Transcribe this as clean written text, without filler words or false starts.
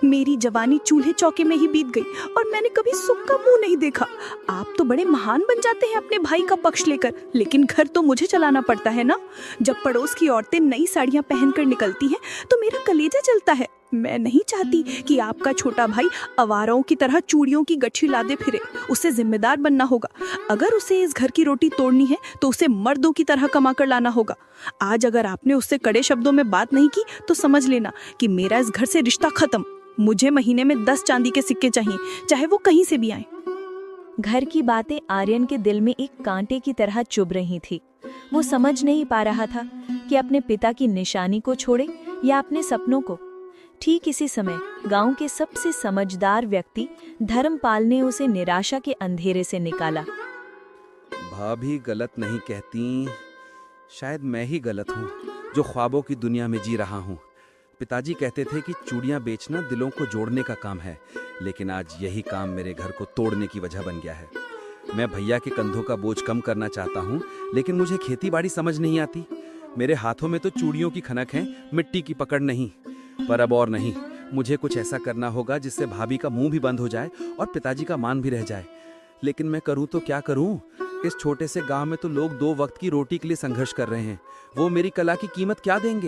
मेरी जवानी चूल्हे चौके में ही बीत गई और मैंने कभी सुख का मुंह नहीं देखा। आप तो बड़े महान बन जाते हैं अपने भाई का पक्ष लेकर, लेकिन घर तो मुझे चलाना पड़ता है ना। जब पड़ोस की औरतें नई साड़ियां पहनकर निकलती हैं तो मेरा कलेजा जलता है। मैं नहीं चाहती कि आपका छोटा भाई आवाराओं की तरह चूड़ियों की गठरी लादे फिरे। उसे जिम्मेदार बनना होगा। अगर उसे इस घर की रोटी तोड़नी है तो उसे मर्दों की तरह कमा कर लाना होगा। आज अगर आपने उससे कड़े शब्दों में बात नहीं की तो समझ लेना कि मेरा इस घर से रिश्ता खत्म। मुझे महीने में 10 चांदी के सिक्के चाहिए, चाहे वो कहीं से भी आए। घर की बातें आर्यन के दिल में एक कांटे की तरह चुभ रही थी। वो समझ नहीं पा रहा था कि अपने पिता की निशानी को छोड़े या अपने सपनों को। ठीक इसी समय गांव के सबसे समझदार व्यक्ति धर्मपाल ने उसे निराशा के अंधेरे से निकाला। भाभी गलत नहीं कहती, शायद मैं ही गलत हूँ जो ख्वाबों की दुनिया में जी रहा हूँ। पिताजी कहते थे कि चूड़ियाँ बेचना दिलों को जोड़ने का काम है, लेकिन आज यही काम मेरे घर को तोड़ने की वजह बन गया है। मैं भैया के कंधों का बोझ कम करना चाहता हूँ, लेकिन मुझे खेती बाड़ी समझ नहीं आती। मेरे हाथों में तो चूड़ियों की खनक है, मिट्टी की पकड़ नहीं। पर अब और नहीं, मुझे कुछ ऐसा करना होगा जिससे भाभी का मुंह भी बंद हो जाए और पिताजी का मान भी रह जाए। लेकिन मैं करूँ तो क्या करूँ? इस छोटे से गांव में तो लोग 2 वक्त की रोटी के लिए संघर्ष कर रहे हैं। वो मेरी कला की कीमत क्या देंगे?